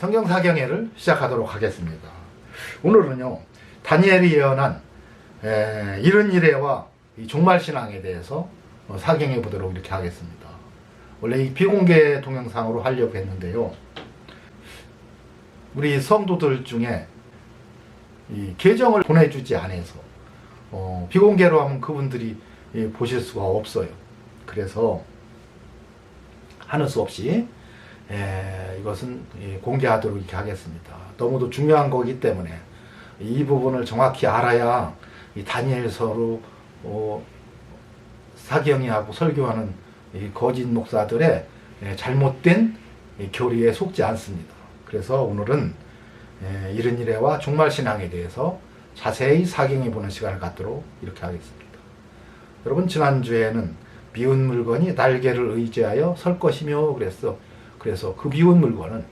성경 사경회를 시작하도록 하겠습니다. 오늘은요, 다니엘이 예언한 이런 이래와 종말 신앙에 대해서 사경해 보도록 이렇게 하겠습니다. 원래 이 비공개 동영상으로 하려고 했는데요, 우리 성도들 중에 이 계정을 보내주지 않아서 비공개로 하면 그분들이 보실 수가 없어요. 그래서 하는 수 없이 이것은 공개하도록 이렇게 하겠습니다. 너무도 중요한 거기 때문에 이 부분을 정확히 알아야 이 다니엘서로 사경이하고 설교하는 이 거짓 목사들의 잘못된 교리에 속지 않습니다. 그래서 오늘은 이런 이래와 종말신앙에 대해서 자세히 사경해 보는 시간을 갖도록 이렇게 하겠습니다. 여러분, 지난주에는 미운 물건이 날개를 의지하여 설 것이며 그래서 그 미운 물건은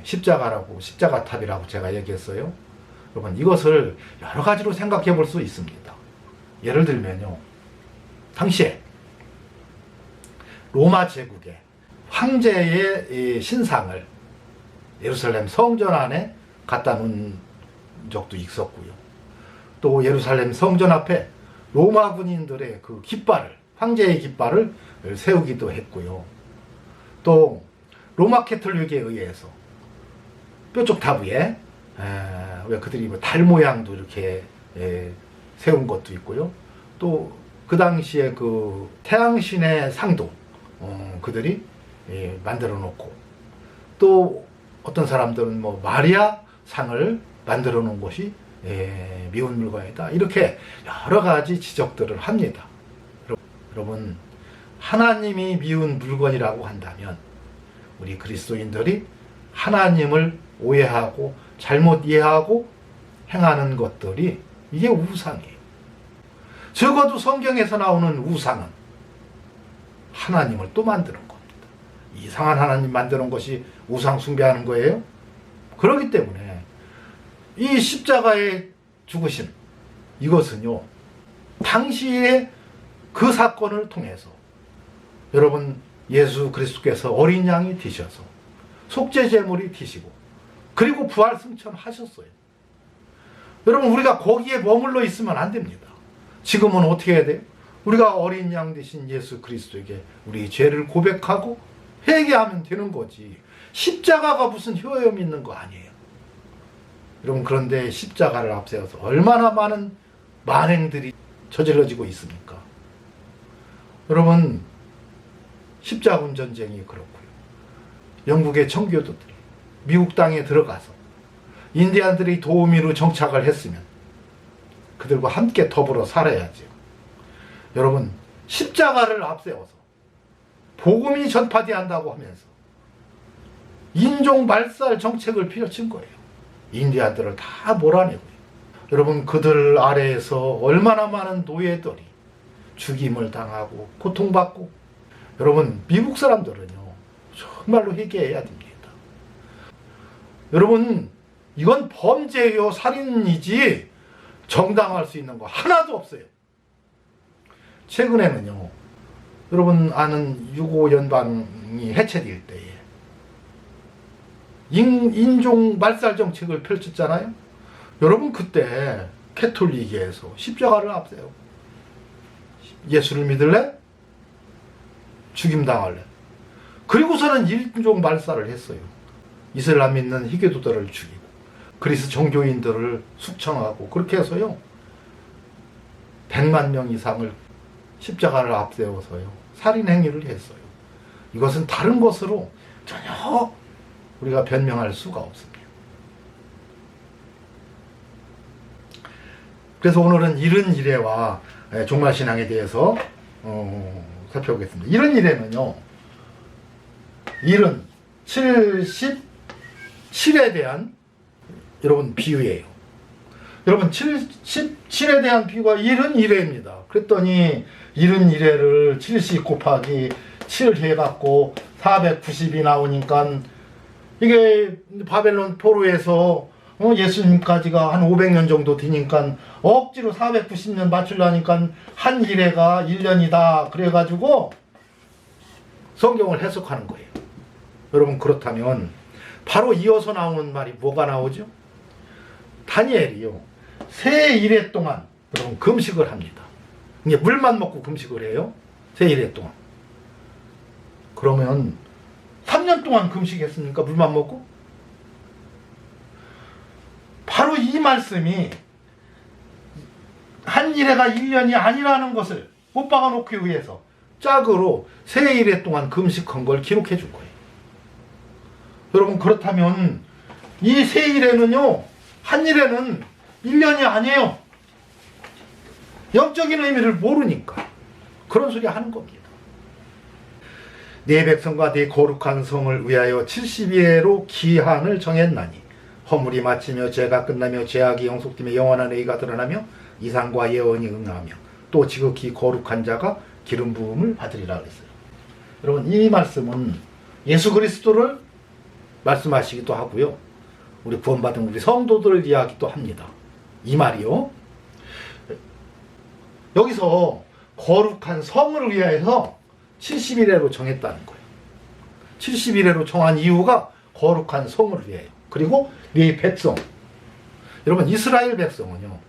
십자가라고, 십자가탑이라고 제가 얘기했어요. 여러분, 이것을 여러 가지로 생각해 볼 수 있습니다. 예를 들면요, 당시에 로마 제국의 황제의 신상을 예루살렘 성전 안에 갖다 놓은 적도 있었고요. 또 예루살렘 성전 앞에 로마 군인들의 그 깃발을, 황제의 깃발을 세우기도 했고요. 또 로마 캐톨릭에 의해서 뾰족탑 위에 왜 그들이 달 모양도 이렇게 세운 것도 있고요. 또 그 당시에 그 태양신의 상도 그들이 만들어 놓고, 또 어떤 사람들은 뭐 마리아 상을 만들어 놓은 것이 미운 물건이다, 이렇게 여러 가지 지적들을 합니다. 여러분, 하나님이 미운 물건이라고 한다면 우리 그리스도인들이 하나님을 오해하고 잘못 이해하고 행하는 것들이 이게 우상이에요. 적어도 성경에서 나오는 우상은 하나님을 또 만드는 겁니다. 이상한 하나님 만드는 것이 우상 숭배하는 거예요. 그렇기 때문에 이 십자가의 죽으심, 이것은요, 당시에 그 사건을 통해서 여러분, 예수 그리스도께서 어린 양이 되셔서 속죄 제물이 되시고 그리고 부활 승천하셨어요. 여러분, 우리가 거기에 머물러 있으면 안 됩니다. 지금은 어떻게 해야 돼요? 우리가 어린 양 되신 예수 그리스도에게 우리 죄를 고백하고 회개하면 되는 거지, 십자가가 무슨 효염 있는 거 아니에요. 여러분, 그런데 십자가를 앞세워서 얼마나 많은 만행들이 저질러지고 있습니까? 여러분, 십자군 전쟁이 그렇고요. 영국의 청교도들이 미국 땅에 들어가서 인디안들이 도우미로 정착을 했으면 그들과 함께 더불어 살아야죠. 여러분, 십자가를 앞세워서 복음이 전파돼야 한다고 하면서 인종 말살 정책을 펼친 거예요. 인디안들을 다 몰아내고요. 여러분, 그들 아래에서 얼마나 많은 노예들이 죽임을 당하고 고통받고, 여러분, 미국 사람들은요, 정말로 회개해야 됩니다. 여러분, 이건 범죄요, 살인이지 정당화할 수 있는 거 하나도 없어요. 최근에는요, 여러분 아는 6.25 연방이 해체될 때에 인종 말살 정책을 펼쳤잖아요. 여러분, 그때 캐톨릭에서 십자가를 앞세우고 예수를 믿을래? 죽임당할래? 그리고서는 인종 말살을 했어요. 이슬람 믿는 희귀도들을 죽이고 그리스 종교인들을 숙청하고, 그렇게 해서요 100만 명 이상을 십자가를 앞세워서요 살인 행위를 했어요. 이것은 다른 것으로 전혀 우리가 변명할 수가 없습니다. 그래서 오늘은 이런 이래와 종말신앙에 대해서 살펴보겠습니다. 이런 이래는요, 일은 77에 대한 여러분 비유예요. 여러분, 77에 대한 비유가 이런 이래입니다. 그랬더니 이런 이래를 70 곱하기 7 해갖고 490이 나오니까, 이게 바벨론 포로에서 예수님까지가 한 500년 정도 되니까 억지로 490년 맞추려니까 한 일회가 1년이다. 그래가지고 성경을 해석하는 거예요. 여러분, 그렇다면 바로 이어서 나오는 말이 뭐가 나오죠? 다니엘이요. 세 일해 동안 여러분 금식을 합니다. 이게 물만 먹고 금식을 해요. 세 일해 동안. 그러면 3년 동안 금식했습니까? 물만 먹고? 바로 이 말씀이 한 일해가 1년이 아니라는 것을 못 박아놓기 위해서 짝으로 세 일해 동안 금식한 걸 기록해 준 거예요. 여러분 그렇다면 이 세 일해는요, 한 일해는 1년이 아니에요. 영적인 의미를 모르니까 그런 소리 하는 겁니다. 네 백성과 네 거룩한 성을 위하여 70일로 기한을 정했나니 허물이 마치며 죄가 끝나며 죄악이 영속되며 영원한 의가 드러나며 이상과 예언이 응하며 또 지극히 거룩한 자가 기름 부음을 받으리라 그랬어요. 여러분 이 말씀은 예수 그리스도를 말씀하시기도 하고요, 우리 구원받은 우리 성도들을 이야기도 합니다. 이 말이요, 여기서 거룩한 성을 위하여서 70일로 정했다는 거예요. 70일로 정한 이유가 거룩한 성을 위하여. 그리고 네 백성, 여러분 이스라엘 백성은요,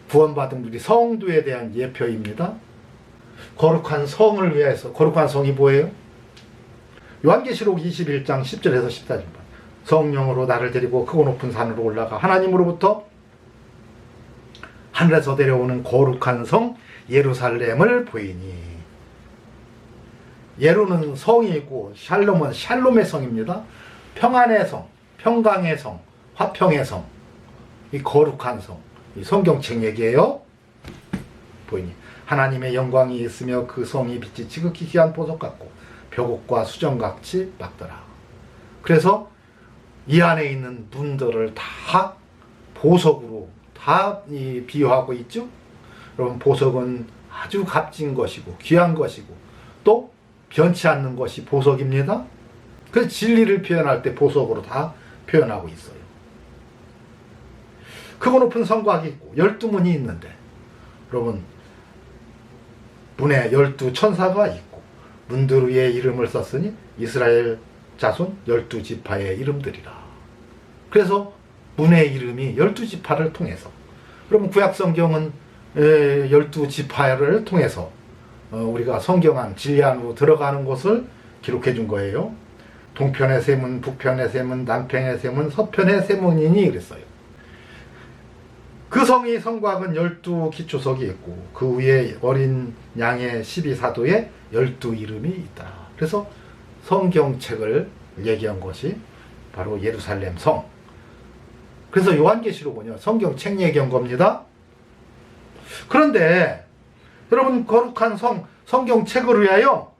구원받은 우리 성도에 대한 예표입니다. 거룩한 성을 위해서. 거룩한 성이 뭐예요? 요한계시록 21장 10절에서 14절. 성령으로 나를 데리고 크고 높은 산으로 올라가 하나님으로부터 하늘에서 내려오는 거룩한 성 예루살렘을 보이니. 예루는 성이고 샬롬은 샬롬의 성입니다. 평안의 성, 평강의 성, 화평의 성, 이 거룩한 성, 이 성경책 얘기예요. 보이니 하나님의 영광이 있으며 그 성이 빛이 지극히 귀한 보석 같고 벽옥과 수정같이 막더라. 그래서 이 안에 있는 문들을 다 보석으로 다 비유하고 있죠. 여러분 보석은 아주 값진 것이고 귀한 것이고 또 변치 않는 것이 보석입니다. 그래서 진리를 표현할 때 보석으로 다 표현하고 있어요. 크고 높은 성곽이 있고 12문이 있는데 여러분 문에 12천사가 있고 문들 위에 이름을 썼으니 이스라엘 자손 12지파의 이름들이라. 그래서 문의 이름이 12지파를 통해서, 여러분 구약성경은 12지파를 통해서 우리가 성경안 진리 안으로 들어가는 것을 기록해 준 거예요. 동편의 세 문, 북편의 세 문, 남편의 세 문, 서편의 세 문이니 그랬어요. 그 성이 성곽은 12기초석이 있고 그 위에 어린 양의 12사도에 12이름이 있다. 그래서 성경책을 얘기한 것이 바로 예루살렘 성. 그래서 요한계시록은요, 성경책 얘기한 겁니다. 그런데 여러분 거룩한 성, 성경책을 위하여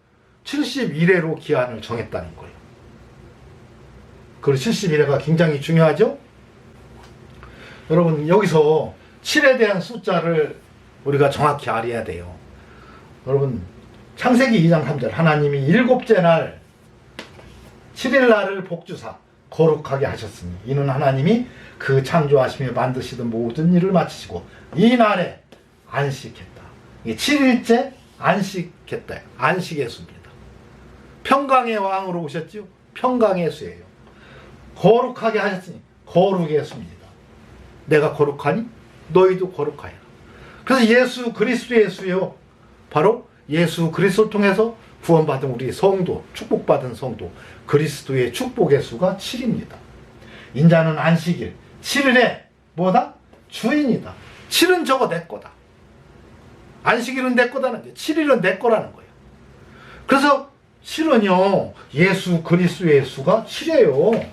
71회로 기한을 정했다는 거예요. 그 71회가 굉장히 중요하죠? 여러분 여기서 7에 대한 숫자를 우리가 정확히 알아야 돼요. 여러분 창세기 2장 3절 하나님이 일곱째 날 7일 날을 복주사 거룩하게 하셨으니 이는 하나님이 그 창조하시며 만드시던 모든 일을 마치시고 이 날에 안식했다. 이게 7일째 안식했다. 안식의 수입니다. 평강의 왕으로 오셨지요. 평강의 수예요. 거룩하게 하셨으니 거룩의 수입니다. 내가 거룩하니 너희도 거룩하여. 그래서 예수 그리스도의 수요, 바로 예수 그리스도를 통해서 구원받은 우리 성도, 축복받은 성도, 그리스도의 축복의 수가 7입니다. 인자는 안식일 7일에 뭐다? 주인이다. 7은 저거 내 거다. 안식일은 내 거다는 게 7일은 내 거라는 거예요. 그래서 7은요 예수 그리스도의 수가 7이에요.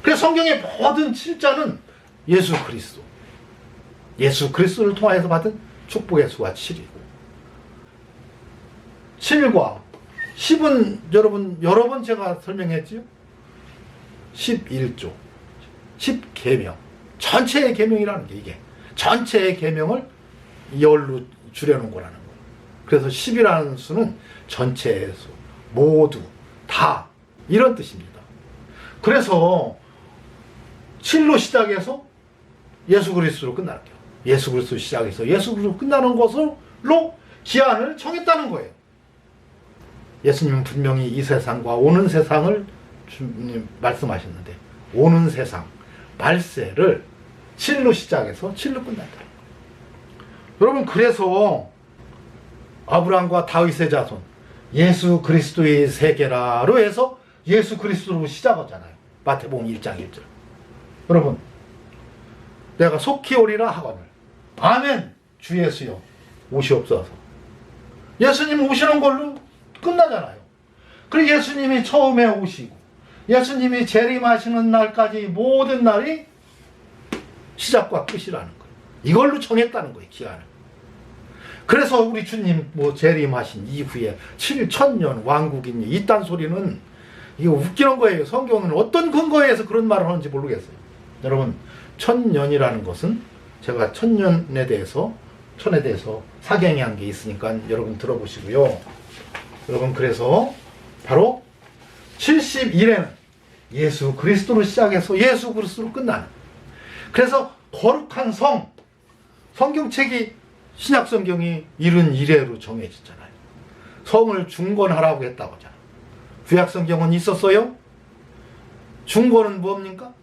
그래서 성경의 모든 7자는 예수 그리스도, 예수 그리스도를 통하여서 받은 축복의 수가 7이고 7과 10은 여러분 여러 번 제가 설명했지요. 11조 10계명, 전체의 계명이라는 게 이게 전체의 계명을 열로 줄여놓은 거라는 거예요. 그래서 10이라는 수는 전체의 수, 모두, 다 이런 뜻입니다. 그래서 7로 시작해서 예수 그리스도로 끝날게요. 예수 그리스도 시작해서 예수 그리스도 끝나는 것으로 기한을 정했다는 거예요. 예수님은 분명히 이 세상과 오는 세상을 주님 말씀하셨는데 오는 세상 말세를 7로 시작해서 7로 끝난다. 여러분 그래서 아브라함과 다윗의 자손 예수 그리스도의 세계라로 해서 예수 그리스도로 시작하잖아요. 마태복음 1장 1절. 여러분 내가 속히 오리라 하거늘 아멘 주 예수여 오시옵소서. 예수님 오시는 걸로 끝나잖아요. 그리고 예수님이 처음에 오시고 예수님이 재림하시는 날까지 모든 날이 시작과 끝이라는 거예요. 이걸로 정했다는 거예요. 기한을. 그래서 우리 주님 재림하신 이후에 7,000년 왕국이니 이딴 소리는 이거 웃기는 거예요. 성경은 어떤 근거에서 그런 말을 하는지 모르겠어요. 여러분 1000년이라는 것은 제가 1000년에 대해서 사경한 게 있으니까 여러분 들어보시고요. 여러분 그래서 바로 71에는 예수 그리스도로 시작해서 예수 그리스도로 끝나는. 그래서 거룩한 성경책이 신약 성경이 71회로 정해졌잖아요. 성을 중건하라고 했다고 하잖아요. 구약 성경은 있었어요? 중건은 뭡니까?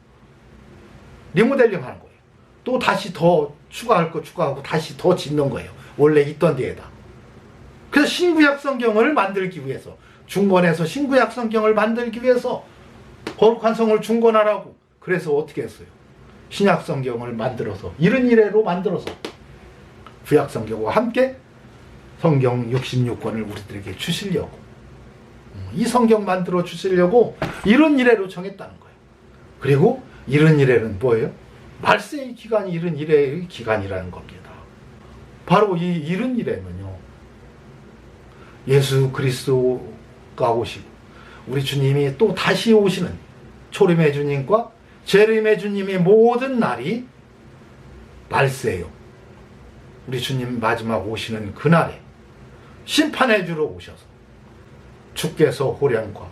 리모델링 하는 거예요. 또 다시 더 추가할 거 추가하고 다시 더 짓는 거예요. 원래 있던 데에다. 그래서 신구약 성경을 만들기 위해서 중건해서 신구약 성경을 만들기 위해서 거룩한 성을 중건하라고 그래서 어떻게 했어요? 신약 성경을 만들어서 71회로 만들어서 구약 성경과 함께 성경 66권을 우리들에게 주시려고 이 성경 만들어 주시려고 71회로 정했다는 거예요. 그리고 71회는 뭐예요? 말세의 기간이 71회의 기간이라는 겁니다. 바로 이 71회는요. 예수 그리스도가 오시고 우리 주님이 또 다시 오시는 초림의 주님과 재림의 주님의 모든 날이 말세예요. 우리 주님 마지막 오시는 그날에 심판해 주러 오셔서 주께서 호령과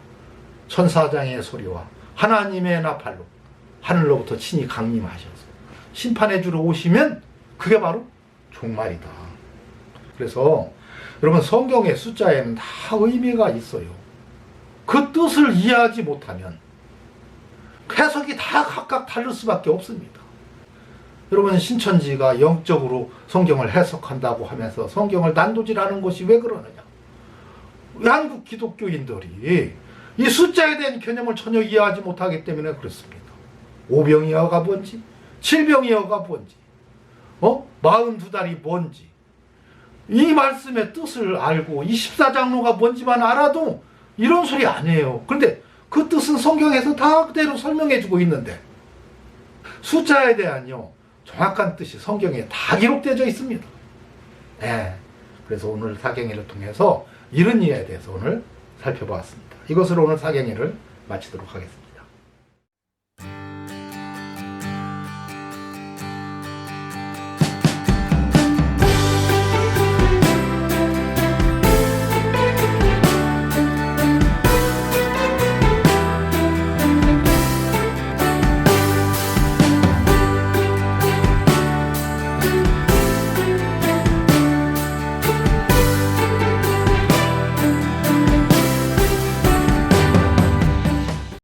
천사장의 소리와 하나님의 나팔로 하늘로부터 친히 강림하셔서 심판해 주러 오시면 그게 바로 종말이다. 그래서 여러분 성경의 숫자에는 다 의미가 있어요. 그 뜻을 이해하지 못하면 해석이 다 각각 다를 수밖에 없습니다. 여러분 신천지가 영적으로 성경을 해석한다고 하면서 성경을 난도질하는 것이 왜 그러느냐? 한국 기독교인들이 이 숫자에 대한 개념을 전혀 이해하지 못하기 때문에 그렇습니다. 오병이어가 뭔지, 칠병이어가 뭔지, 42달이 뭔지, 이 말씀의 뜻을 알고 24장로가 뭔지만 알아도 이런 소리 안 해요. 그런데 그 뜻은 성경에서 다 그대로 설명해주고 있는데 숫자에 대한요 정확한 뜻이 성경에 다 기록되어 있습니다. 네. 그래서 오늘 사경회를 통해서 이런 일에 대해서 오늘 살펴보았습니다. 이것으로 오늘 사경회를 마치도록 하겠습니다.